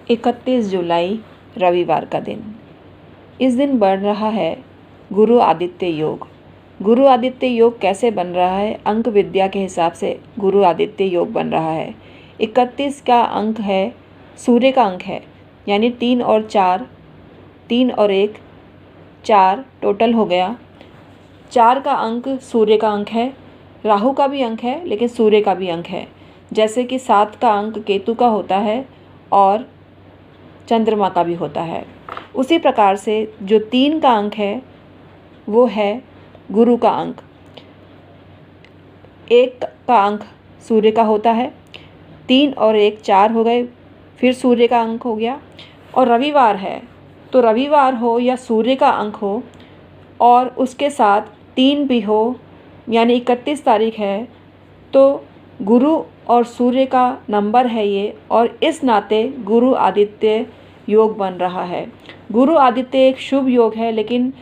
31 जुलाई रविवार का दिन। इस दिन बन रहा है गुरु आदित्य योग। गुरु आदित्य योग कैसे बन रहा है? अंक विद्या के हिसाब से गुरु आदित्य योग बन रहा है। 31 का अंक है, सूर्य का अंक है, यानी 3 और 4, 3 और 1 4 टोटल हो गया। 4 का अंक सूर्य का अंक है, राहु का भी अंक है लेकिन सूर्य का भी अंक है। जैसे कि 7 का अंक केतु का होता है और चंद्रमा का भी होता है। उसी प्रकार से जो 3 का अंक है वो है गुरु का अंक। 1 का अंक सूर्य का होता है, 3 और 1 4 हो गए, फिर सूर्य का अंक हो गया। और रविवार है तो रविवार हो या सूर्य का अंक हो और उसके साथ 3 भी हो, यानी 31 तारीख है तो गुरु और सूर्य का नंबर है ये, और इस नाते गुरु आदित्य योग बन रहा है। गुरु आदित्य एक शुभ योग है, लेकिन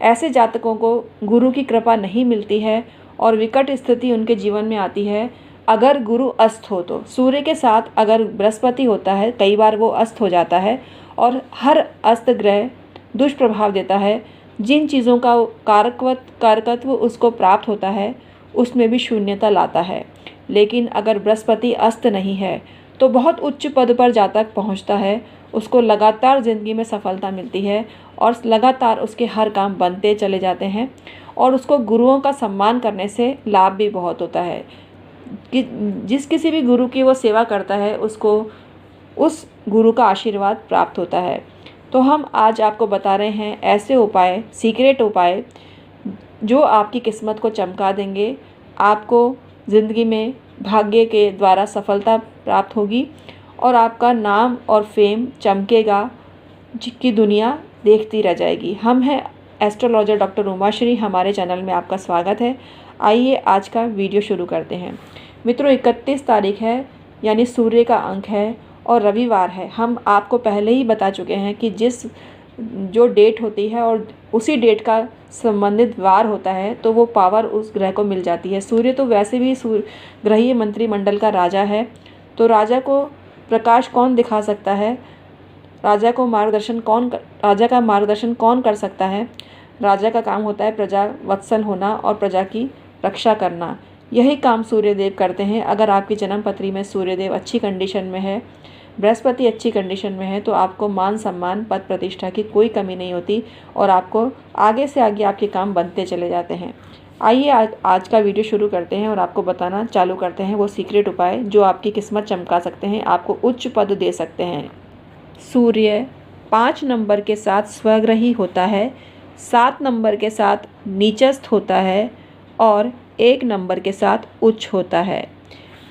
ऐसे जातकों को गुरु की कृपा नहीं मिलती है और विकट स्थिति उनके जीवन में आती है अगर गुरु अस्त हो तो। सूर्य के साथ अगर बृहस्पति होता है, कई बार वो अस्त हो जाता है और हर अस्त ग्रह दुष्प्रभाव देता है। जिन चीज़ों का कारकत्व उसको प्राप्त होता है उसमें भी शून्यता लाता है। लेकिन अगर बृहस्पति अस्त नहीं है तो बहुत उच्च पद पर जातक पहुंचता है, उसको लगातार ज़िंदगी में सफलता मिलती है और लगातार उसके हर काम बनते चले जाते हैं और उसको गुरुओं का सम्मान करने से लाभ भी बहुत होता है। कि जिस किसी भी गुरु की वो सेवा करता है उसको उस गुरु का आशीर्वाद प्राप्त होता है। तो हम आज आपको बता रहे हैं ऐसे उपाय, सीक्रेट उपाय जो आपकी किस्मत को चमका देंगे। आपको ज़िंदगी में भाग्य के द्वारा सफलता प्राप्त होगी और आपका नाम और फेम चमकेगा, जिसकी दुनिया देखती रह जाएगी। हम हैं एस्ट्रोलॉजर डॉक्टर उमाश्री, हमारे चैनल में आपका स्वागत है। आइए आज का वीडियो शुरू करते हैं। मित्रों, 31 तारीख है, यानी सूर्य का अंक है और रविवार है। हम आपको पहले ही बता चुके हैं कि जो डेट होती है और उसी डेट का संबंधित वार होता है तो वो पावर उस ग्रह को मिल जाती है। सूर्य तो वैसे भी ग्रहीय मंत्रिमंडल का राजा है, तो राजा को प्रकाश कौन दिखा सकता है? राजा का मार्गदर्शन कौन कर सकता है? राजा का काम होता है प्रजा वत्सल होना और प्रजा की रक्षा करना। यही काम सूर्यदेव करते हैं। अगर आपकी जन्म पत्री में सूर्यदेव अच्छी कंडीशन में है, बृहस्पति अच्छी कंडीशन में है, तो आपको मान सम्मान पद प्रतिष्ठा की कोई कमी नहीं होती और आपको आगे से आगे आपके काम बनते चले जाते हैं। आइए आज का वीडियो शुरू करते हैं और आपको बताना चालू करते हैं वो सीक्रेट उपाय जो आपकी किस्मत चमका सकते हैं, आपको उच्च पद दे सकते हैं। सूर्य 5 नंबर के साथ स्वग्रही होता है, 7 नंबर के साथ नीचस्थ होता है और 1 नंबर के साथ उच्च होता है।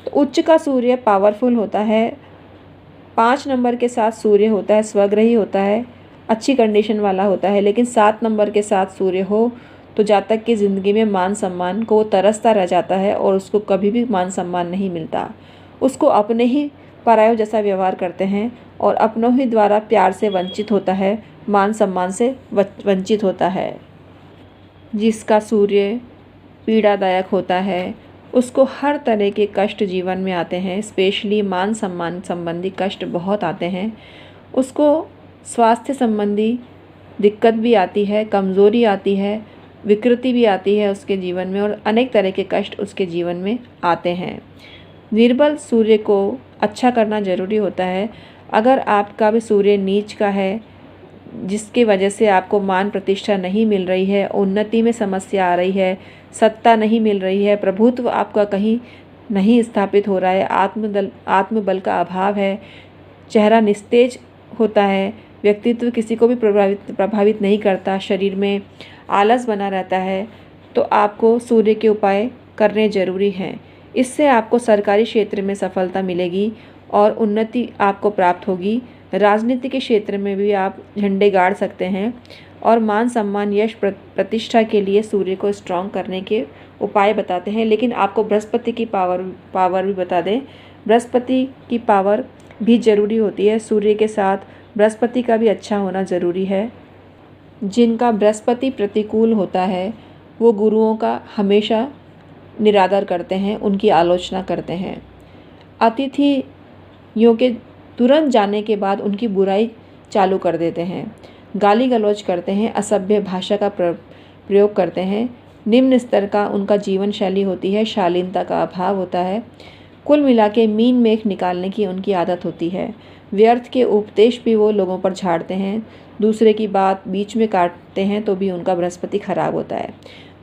तो उच्च का सूर्य पावरफुल होता है, 5 नंबर के साथ सूर्य होता है, स्वग्रही होता है, अच्छी कंडीशन वाला होता है। लेकिन 7 नंबर के साथ सूर्य हो तो जातक की ज़िंदगी में मान सम्मान को वो तरसता रह जाता है और उसको कभी भी मान सम्मान नहीं मिलता। उसको अपने ही परायों जैसा व्यवहार करते हैं और अपनों ही द्वारा प्यार से वंचित होता है, मान सम्मान से वंचित होता है। जिसका सूर्य पीड़ादायक होता है उसको हर तरह के कष्ट जीवन में आते हैं, स्पेशली मान सम्मान संबंधी कष्ट बहुत आते हैं। उसको स्वास्थ्य संबंधी दिक्कत भी आती है, कमज़ोरी आती है, विकृति भी आती है उसके जीवन में और अनेक तरह के कष्ट उसके जीवन में आते हैं। निर्बल सूर्य को अच्छा करना ज़रूरी होता है। अगर आपका भी सूर्य नीच का है, जिसकी वजह से आपको मान प्रतिष्ठा नहीं मिल रही है, उन्नति में समस्या आ रही है, सत्ता नहीं मिल रही है, प्रभुत्व आपका कहीं नहीं स्थापित हो रहा है, आत्मबल का अभाव है, चेहरा निस्तेज होता है, व्यक्तित्व किसी को भी प्रभावित नहीं करता, शरीर में आलस बना रहता है, तो आपको सूर्य के उपाय करने ज़रूरी हैं। इससे आपको सरकारी क्षेत्र में सफलता मिलेगी और उन्नति आपको प्राप्त होगी। राजनीति के क्षेत्र में भी आप झंडे गाड़ सकते हैं और मान सम्मान यश प्रतिष्ठा के लिए सूर्य को स्ट्रॉन्ग करने के उपाय बताते हैं। लेकिन आपको बृहस्पति की पावर भी बता दें, बृहस्पति की पावर भी ज़रूरी होती है। सूर्य के साथ बृहस्पति का भी अच्छा होना ज़रूरी है। जिनका बृहस्पति प्रतिकूल होता है वो गुरुओं का हमेशा निरादर करते हैं, उनकी आलोचना करते हैं। अतिथियों के तुरंत जाने के बाद उनकी बुराई चालू कर देते हैं, गाली गलौज करते हैं, असभ्य भाषा का प्रयोग करते हैं। निम्न स्तर का उनका जीवन शैली होती है, शालीनता का अभाव होता है। कुल मिला के मीन मेख निकालने की उनकी आदत होती है। व्यर्थ के उपदेश भी वो लोगों पर झाड़ते हैं, दूसरे की बात बीच में काटते हैं तो भी उनका बृहस्पति खराब होता है।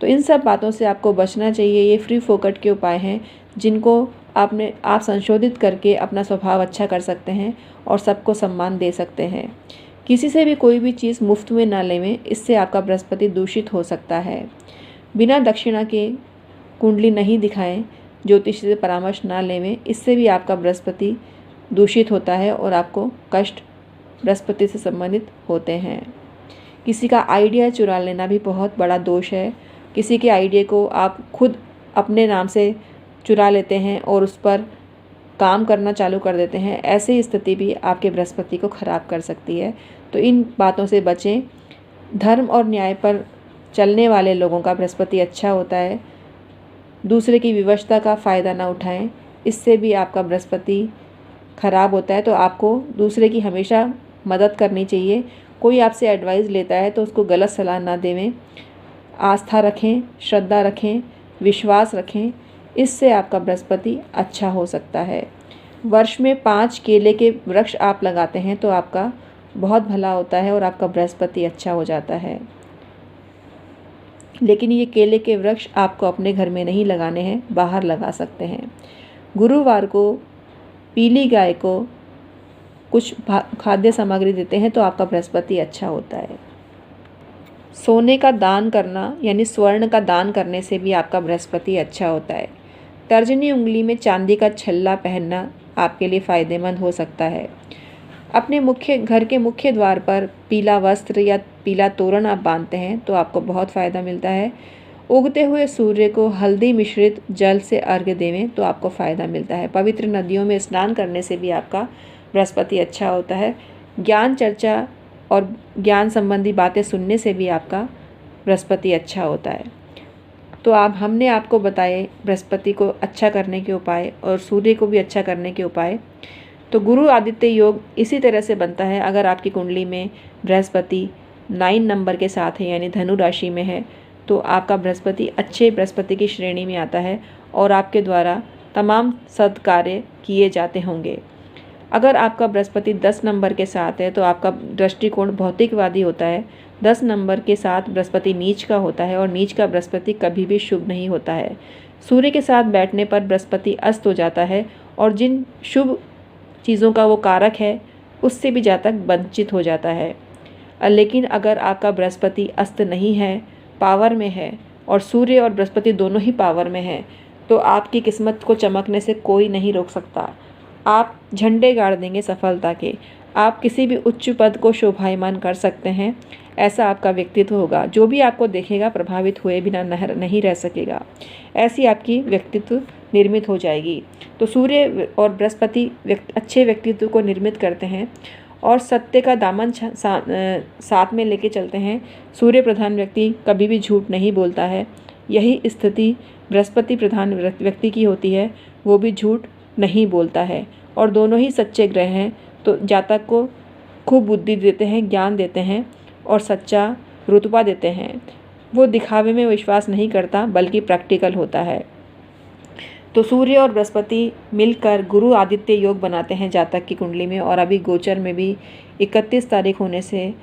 तो इन सब बातों से आपको बचना चाहिए। ये फ्री फोकट के उपाय हैं जिनको आप संशोधित करके अपना स्वभाव अच्छा कर सकते हैं और सबको सम्मान दे सकते हैं। किसी से भी कोई भी चीज़ मुफ्त में ना लेवें, इससे आपका बृहस्पति दूषित हो सकता है। बिना दक्षिणा के कुंडली नहीं दिखाएं, ज्योतिषी से परामर्श ना लेवें, इससे भी आपका बृहस्पति दूषित होता है और आपको कष्ट बृहस्पति से संबंधित होते हैं। किसी का आइडिया चुरा लेना भी बहुत बड़ा दोष है। किसी के आइडिया को आप खुद अपने नाम से चुरा लेते हैं और उस पर काम करना चालू कर देते हैं। ऐसी स्थिति भी आपके बृहस्पति को खराब कर सकती है। तो इन बातों से बचें। धर्म और न्याय पर चलने वाले लोगों का बृहस्पति अच्छा होता है। दूसरे की विवशता का फ़ायदा ना उठाएं, इससे भी आपका बृहस्पति खराब होता है। तो आपको दूसरे की हमेशा मदद करनी चाहिए। कोई आपसे एडवाइस लेता है तो उसको गलत सलाह ना देवें। आस्था रखें, श्रद्धा रखें, विश्वास रखें, इससे आपका बृहस्पति अच्छा हो सकता है। वर्ष में 5 केले के वृक्ष आप लगाते हैं तो आपका बहुत भला होता है और आपका बृहस्पति अच्छा हो जाता है। लेकिन ये केले के वृक्ष आपको अपने घर में नहीं लगाने हैं, बाहर लगा सकते हैं। गुरुवार को पीली गाय को कुछ खाद्य सामग्री देते हैं तो आपका बृहस्पति अच्छा होता है। सोने का दान करना यानी स्वर्ण का दान करने से भी आपका बृहस्पति अच्छा होता है। तर्जनी उंगली में चांदी का छल्ला पहनना आपके लिए फ़ायदेमंद हो सकता है। अपने घर के मुख्य द्वार पर पीला वस्त्र या पीला तोरण आप बांधते हैं तो आपको बहुत फ़ायदा मिलता है। उगते हुए सूर्य को हल्दी मिश्रित जल से अर्घ्य देवें तो आपको फ़ायदा मिलता है। पवित्र नदियों में स्नान करने से भी आपका बृहस्पति अच्छा होता है। ज्ञान चर्चा और ज्ञान संबंधी बातें सुनने से भी आपका बृहस्पति अच्छा होता है। तो हमने आपको बताए बृहस्पति को अच्छा करने के उपाय और सूर्य को भी अच्छा करने के उपाय। तो गुरु आदित्य योग इसी तरह से बनता है। अगर आपकी कुंडली में बृहस्पति 9 नंबर के साथ है यानी धनु राशि में है तो आपका बृहस्पति अच्छे बृहस्पति की श्रेणी में आता है और आपके द्वारा तमाम सद्कार्य किए जाते होंगे। अगर आपका बृहस्पति 10 नंबर के साथ है तो आपका दृष्टिकोण भौतिकवादी होता है। 10 नंबर के साथ बृहस्पति नीच का होता है और नीच का बृहस्पति कभी भी शुभ नहीं होता है। सूर्य के साथ बैठने पर बृहस्पति अस्त हो जाता है और जिन शुभ चीज़ों का वो कारक है उससे भी जातक वंचित हो जाता है। लेकिन अगर आपका बृहस्पति अस्त नहीं है, पावर में है और सूर्य और बृहस्पति दोनों ही पावर में है तो आपकी किस्मत को चमकने से कोई नहीं रोक सकता। आप झंडे गाड़ देंगे सफलता के। आप किसी भी उच्च पद को शोभायमान कर सकते हैं। ऐसा आपका व्यक्तित्व होगा। जो भी आपको देखेगा प्रभावित हुए बिना नहीं रह सकेगा। ऐसी आपकी व्यक्तित्व निर्मित हो जाएगी। तो सूर्य और बृहस्पति अच्छे व्यक्तित्व को निर्मित करते हैं और सत्य का दामन साथ में लेके चलते हैं। सूर्य प्रधान व्यक्ति कभी भी झूठ नहीं बोलता है। यही स्थिति बृहस्पति प्रधान व्यक्ति की होती है, वो भी झूठ नहीं बोलता है और दोनों ही सच्चे ग्रह हैं। तो जातक को खूब बुद्धि देते हैं, ज्ञान देते हैं और सच्चा रुतबा देते हैं। वो दिखावे में विश्वास नहीं करता बल्कि प्रैक्टिकल होता है। तो सूर्य और बृहस्पति मिलकर गुरु आदित्य योग बनाते हैं जातक की कुंडली में और अभी गोचर में भी 31 तारीख होने से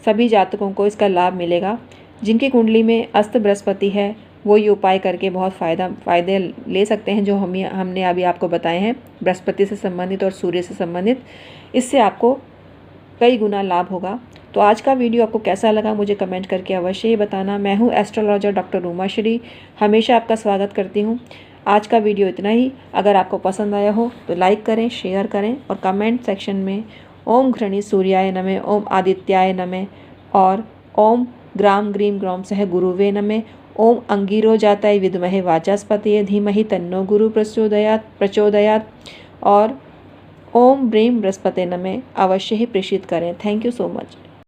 सभी जातकों को इसका लाभ मिलेगा। जिनकी कुंडली में अस्त बृहस्पति है वो ये उपाय करके बहुत फ़ायदे ले सकते हैं जो हमने अभी आपको बताए हैं बृहस्पति से संबंधित और सूर्य से संबंधित। इससे आपको कई गुना लाभ होगा। तो आज का वीडियो आपको कैसा लगा मुझे कमेंट करके अवश्य ही बताना। मैं हूँ एस्ट्रोलॉजर डॉक्टर उमाश्री, हमेशा आपका स्वागत करती हूँ। आज का वीडियो इतना ही। अगर आपको पसंद आया हो तो लाइक करें, शेयर करें और कमेंट सेक्शन में ओम घृणी सूर्याय नमः, ओम आदित्याय नमः और ओम ग्राम ग्रीम ग्रौम सह गुरुवे नमः, ओम अंगिरो जाताय विद्महे वाचस्पतये धीमहि तन्नो गुरु प्रचोदयात् और ओम ब्रीम बृहस्पते नमः अवश्य ही प्रेषित करें। Thank you so much.